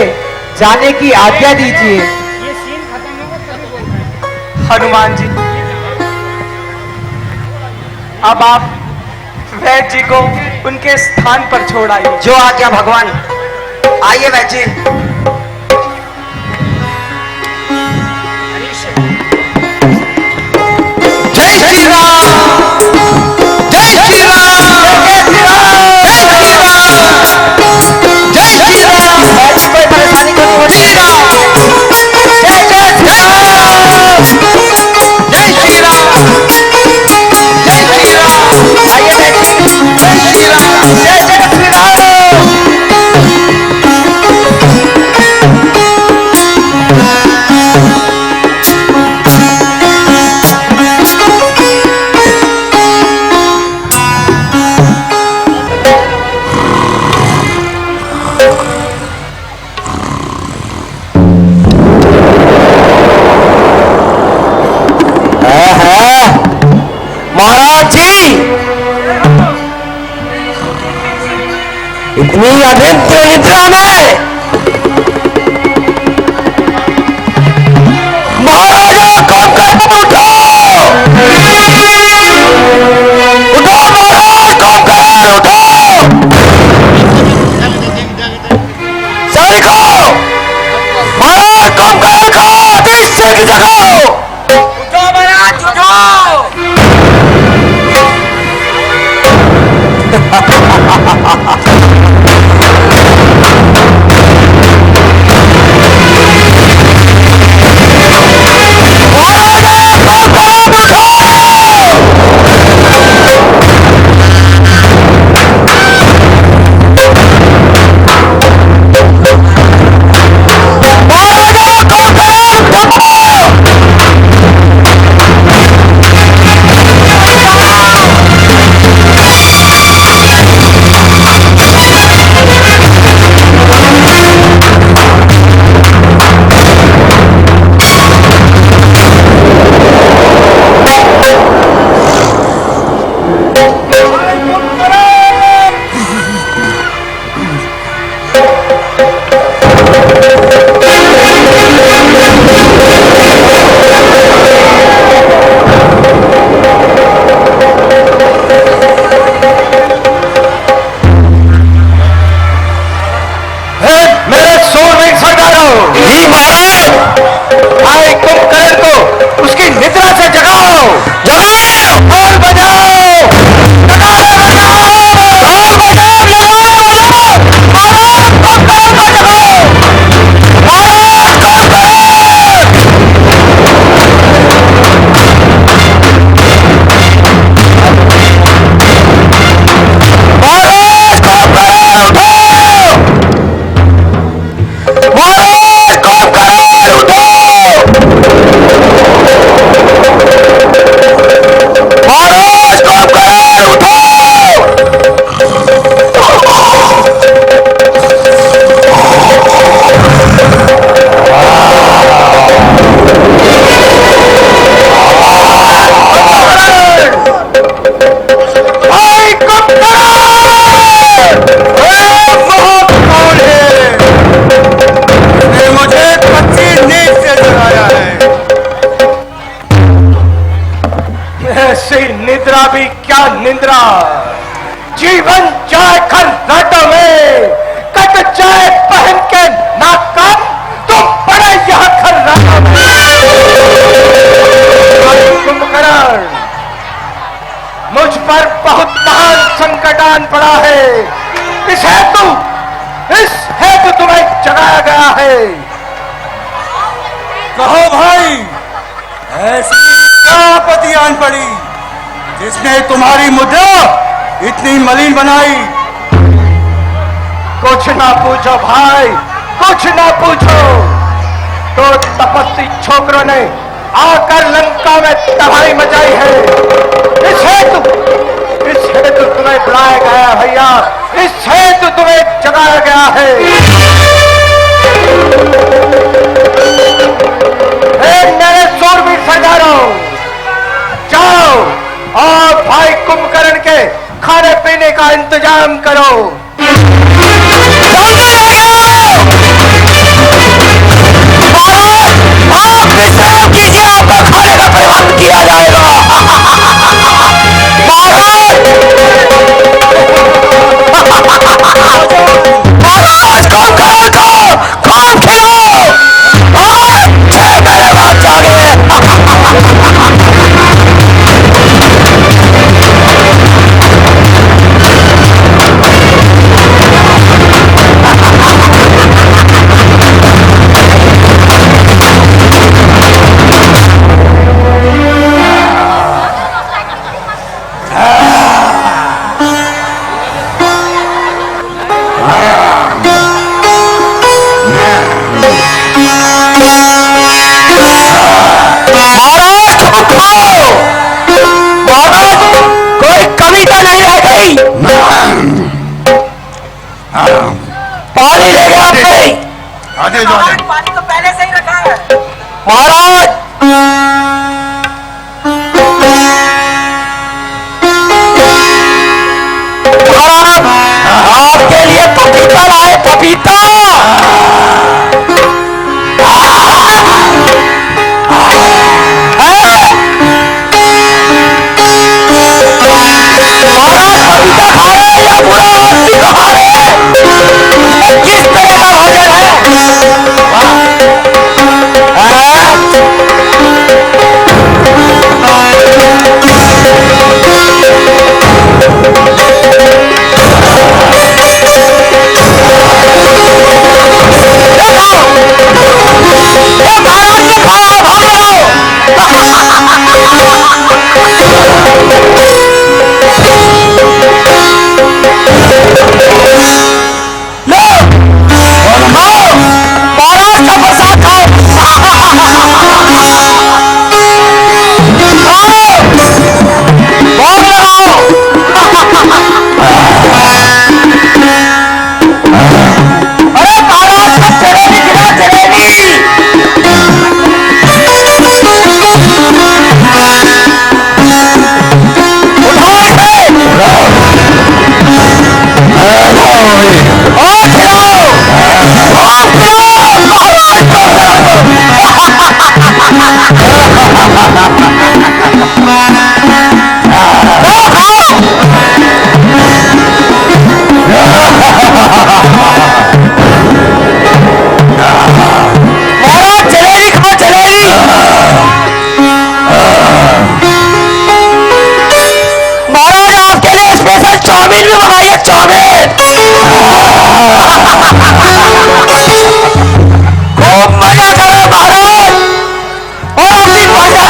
जाने की आज्ञा दीजिए। हनुमान जी, अब आप वैद्य जी को उनके स्थान पर छोड़ आइए। जो आज्ञा भगवान। आइए वैद्य जी। जय श्री राम, जय श्री राम, जय श्री राम, जय श्री राम, कोई परेशानी को श्री राम, जय जय श्री राम, जय श्री राम, जय श्री राम, आइए वैद्य जी। जय श्री राम, जय जय श्री राम। महाराज जी, इतनी अनिद्र निद्रा में महाराजा कब कर उठो, उठो महाराज, कब कर उठो, सैनिको महाराज कब कर उठो, दृश्य की जगाओ, उठो महाराज उठो। निद्रा जीवन जाए खर्राटों में कट जाए पहन के नाकाम तुम पड़े यह खर्राटों में। कुंभकर्ण मुझ पर बहुत महान संकट आन पड़ा है, इस हेतु तुम्हें जगाया गया है। कहो भाई, ऐसी क्या आपत्ति आन पड़ी जिसने तुम्हारी मुद्रा इतनी मलिन बनाई? कुछ ना पूछो भाई, कुछ ना पूछो। तो तपस्वी छोकरों ने आकर लंका में तबाही मचाई है। इस हेतु तुम्हें बुलाया गया है भैया, इस हेतु तुम्हें जगाया गया है। मेरे शूरवीर सरदारों, जाओ और भाई कुंभकर्ण के खाने पीने का इंतजाम करो। आप विश्राम कीजिए, आपका खाने का प्रबंध किया जाएगा। महाराज कुंभकर्ण को खूब खिलाओ और फिर मेरे बाद जागे। कोई कविता नहीं रह गई। पानी ले गया आपने? पानी तो पहले से ही रखा है महाराज। आपके लिए पपीता लाए, पपीता। किस तरह का भोजन है? चाउमीन भी मंगाइए, चाउमीन। खूब मजा करो महाराज और अपनी मजा।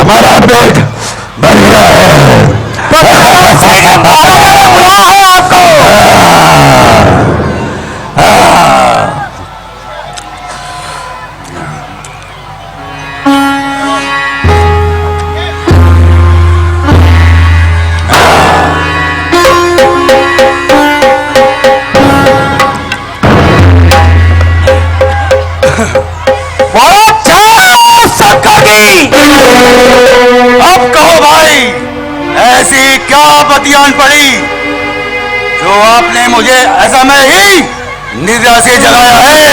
हमारा पेट भर गया है। बुलाया है आपको। अब कहो भाई, ऐसी क्या बतियान पड़ी जो आपने मुझे ऐसा में ही निद्रा से जगाया है?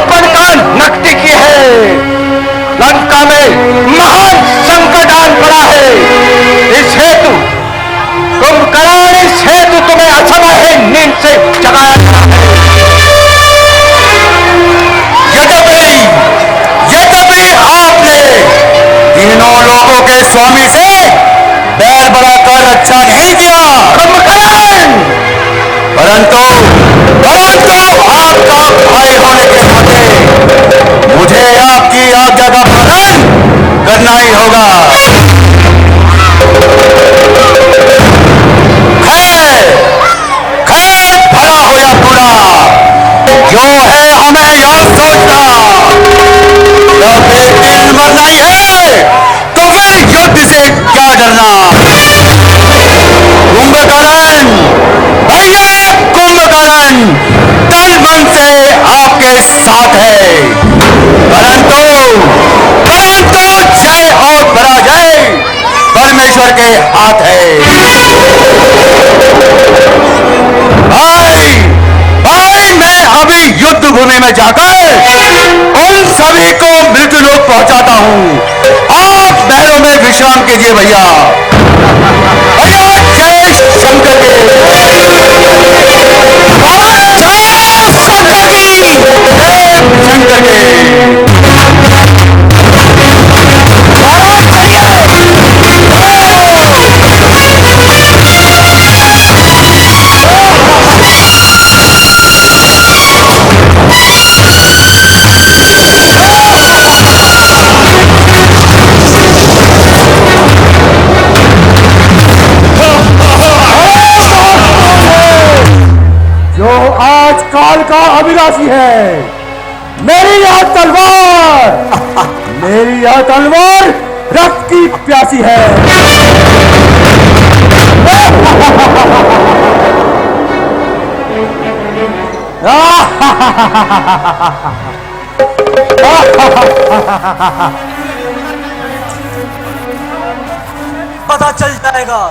बनकर नकटी की है। लंका में महान संकट आन पड़ा है। इस हेतु कुंभकर्ण, इस हेतु तुम्हें अथवा है नींद से जगाया गया है। यद्यपि आपने तीनों लोगों के स्वामी से बैर बढ़ाकर अच्छा नहीं किया, परंतु आपका भाई होने के नाते मुझे आपकी आज्ञा का पालन करना ही होगा। खैर भला हो या बुरा, जो है हमें यह सोचना, जब एक दिन मरना ही है तो फिर युद्ध से क्या डरना। कुंभकर्ण, भैया कुंभकर्ण तन मन से आपके साथ है, परंतु जय और पराजय परमेश्वर के हाथ है। भाई मैं अभी युद्ध भूमि में जाकर उन सभी को मृत्यु लोक पहुंचाता हूं। आप महलों में विश्राम कीजिए भैया। जय शंकर के, शंकर के। जो आज काल का अभिलाषी है, मेरी यह तलवार रक्त की प्यासी है। पता चल जाएगा।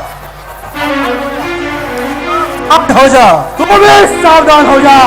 अब हो जा, तुम भी सावधान हो जा।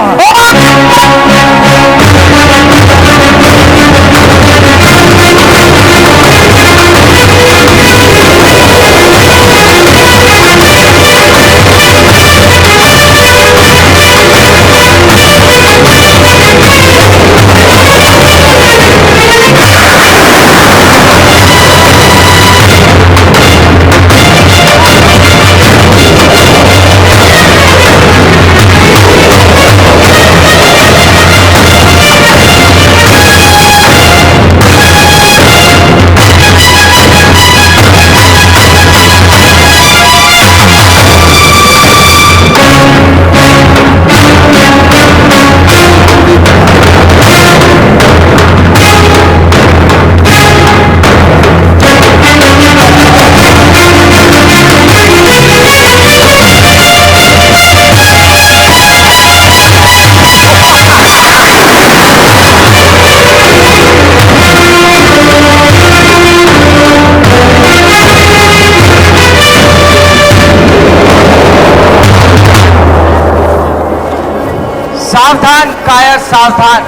सावधान कायर सावधान,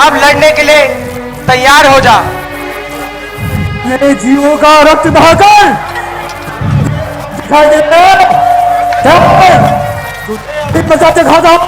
अब लड़ने के लिए तैयार हो जा। मेरे जीवों का रक्त बहाकर दिखाई देता है, बचाते खाता हूं।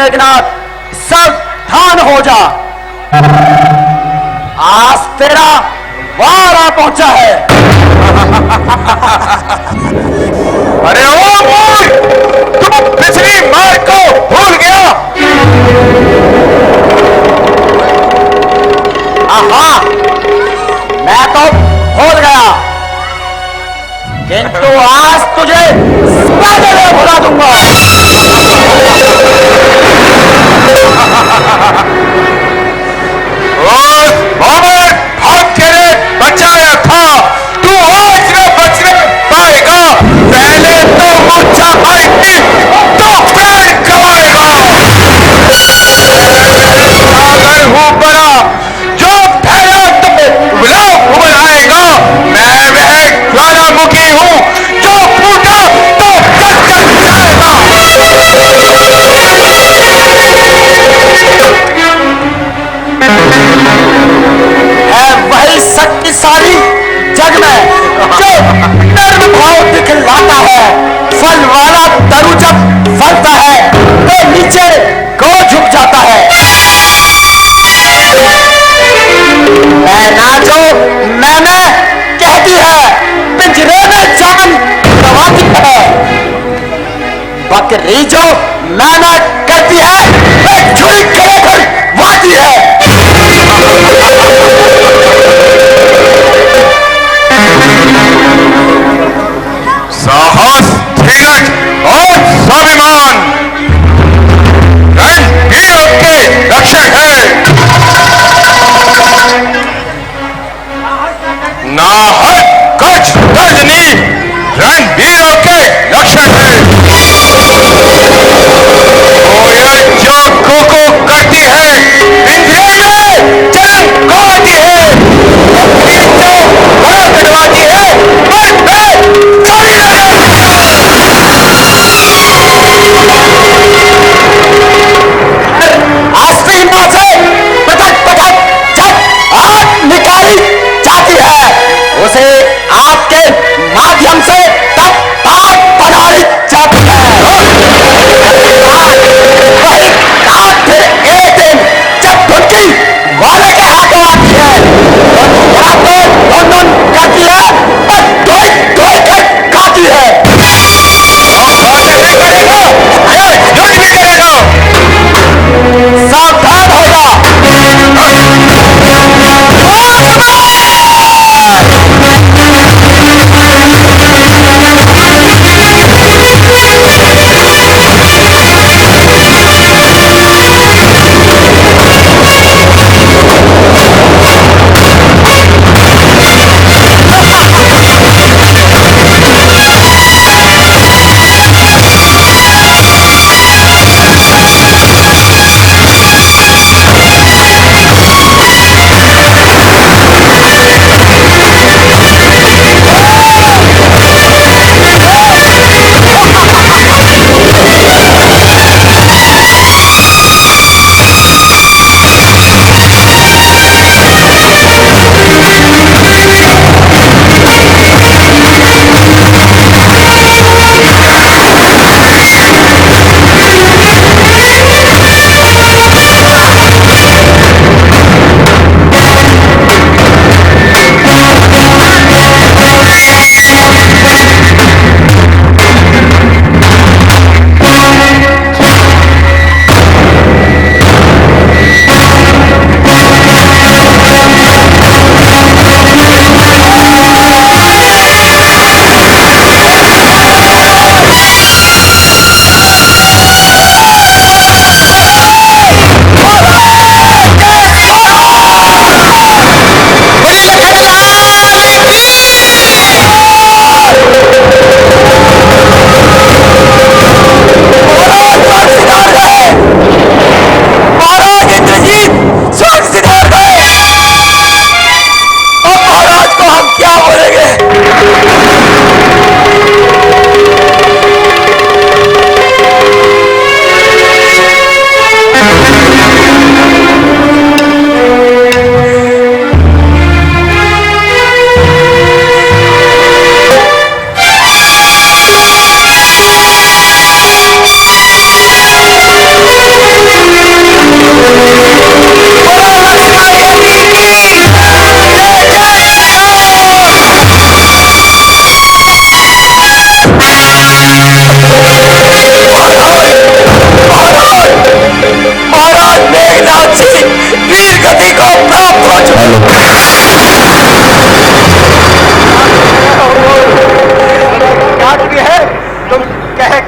मेघनाथ सावधान हो जा। आज तेरा वार आ पहुंचा है। अरे ओ मूर्ख, तुम पिछली मार को भूल गया। आहा, मैं तो भूल गया, किंतु आज तुझे सदा भुला दूंगा। उस मोहम्मद भाग के ने बचाया था, तू आज न बचने पाएगा। पहले तो मूर्छा आएगी तो फिर गवाएगा। अगर हूं बड़ा जो ठहरा तो लोग बुलाएगा। मैं वह ज्वालामुखी हूं जो फूटा तो जल जाएगा। है वही शक्तिशाली जग में जो नर्म भाव दिखलाता है। फल वाला तरु जब फलता है तो नीचे को झुक जाता है। मैना जो मैंने कहती है, पिंजरे में जान गवाती है। बकरी जो मैना कहती है, वह छुरी कर वाती है। साहस, धीरज और स्वाभिमान रणवीरों के रक्षक है। नाहक कच गर्जनी रणवीरों के रक्षक है। कोयल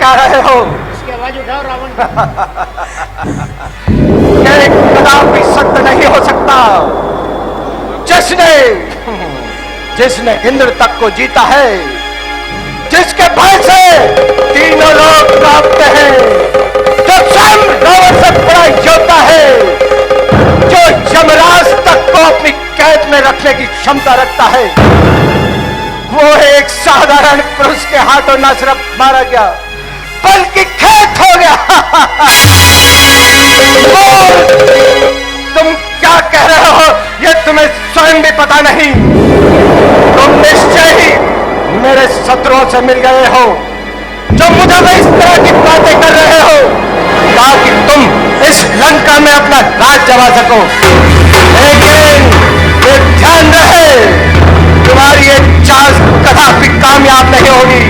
कह रहे हो? इसकी आवाज उठाओ रावण। ये कदापि सत्य नहीं हो सकता। जिसने इंद्र तक को जीता है, जिसके भय से तीनों लोग कांपते हैं, जो स्वयं रावण से बड़ा योद्धा है, जो यमराज तक को अपनी कैद में रखने की क्षमता रखता है, वो एक साधारण पुरुष के हाथों न सिर्फ मारा गया बल्कि खैत हो गया। तुम क्या कह रहे हो ये तुम्हें स्वयं भी पता नहीं। तुम निश्चय ही मेरे शत्रुओं से मिल गए हो, जो मुझे भी इस तरह की बातें कर रहे हो ताकि तुम इस लंका में अपना राज जमा सको। लेकिन ये ध्यान रहे, तुम्हारी ये चाल कदापि कामयाब नहीं होगी।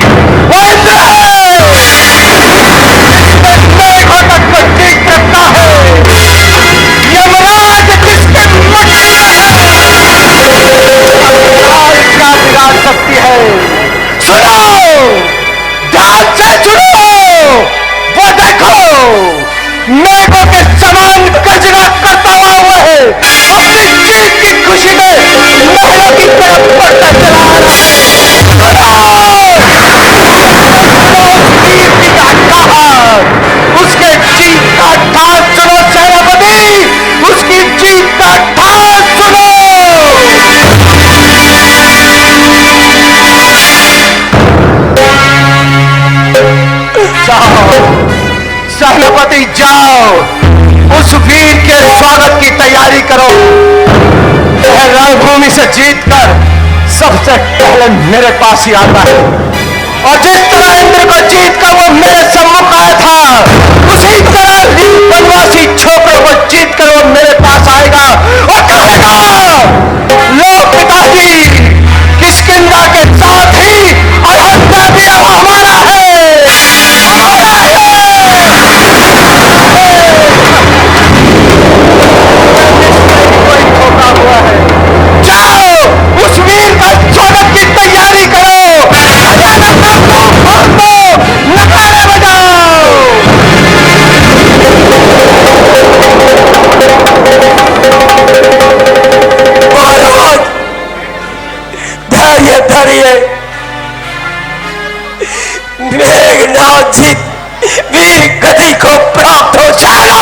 वो इंद्र मेघों तक को ठीक रखता है, यमराज जिसके मटके क्या बिगाड़ सकती है। सुनो, ध्यान से सुनो, वो देखो मेघों के समान गर्जना करता हुआ है, अपनी जीत की खुशी में महलों की तरफ बढ़ता चला आ रहा है। उसके जीत का ठास सुनो सेनापति, उसकी जीत का ठास सुनो। जाओ सेनापति, जाओ उस वीर के स्वागत की तैयारी करो। यह रणभूमि से जीतकर सबसे पहले मेरे पास ही आता है, और जिस तरह इंद्र को जीतकर वो मेरे सम्मुख आया था, उसी तरह वनवासी छोकरों को जीतकर वो मेरे पास आएगा और कहेगा, लो पिताजी, किष्किंधा के साथ ही अयोध्या भी अब हमारा है। कोई धोखा हुआ है। जाओ उस वीर का स्वागत की तैयारी करो, नगाड़े बजाओ। महाराज धैर्य धैर्य, मेघनाथ जी वीर गति को प्राप्त हो जाएगा।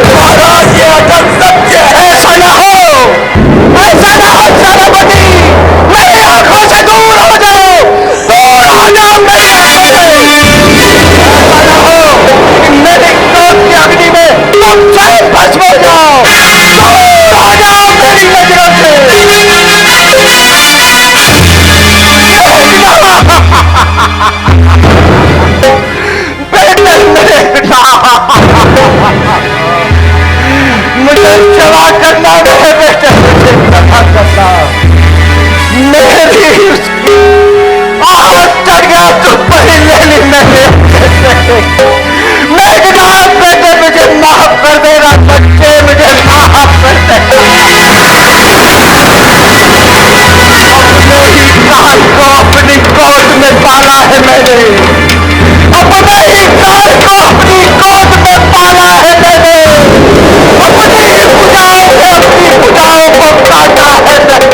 महाराज ये अटल सत्य है। ऐसा ना हो सेनापति, मेरी आंखों से दूर हो जाओ, दूर हो जाओ मेरी आंखों से। ऐसा ना हो कि मेरी क्रोध की अग्नि में तुम स्वयं भस्म हो जाओ, दूर हो जाओ मेरी नजरों से। बेटे मेरे पिता, मुझे क्षमा करना मेरे बेटे, मुझे क्षमा करना। मेरी उसकी आहट चढ़ गया तो पहले ली मैंने। मेघनाथ बेटे मुझे माफ कर देना, बच्चे मुझे माफ कर देना। अपने ही प्राण को अपनी गोद में पाला है मैंने, अपने ही प्राण को अपनी गोद में पाला है मैंने, अपनी भुजाओं में अपनी भुजाओं को काटा है मैंने।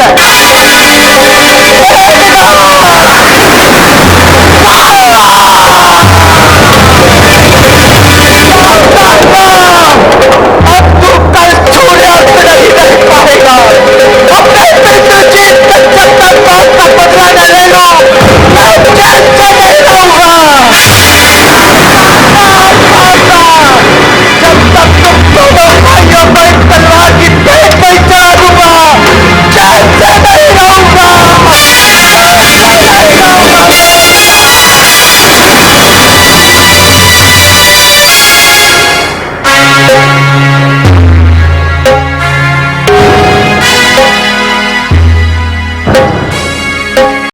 अब तू कल सूर्यास्त नहीं देख पाएगा। अपने पितृ जीत कर जब तक बात का बदला न ले लो, मैं चैन से नहीं रहूंगा। जब तक तुम दोनों भाइयों को एक तलवार की पेट में चढ़ा दूंगा, चैन से नहीं रहूंगा। नहीं रहूंगा।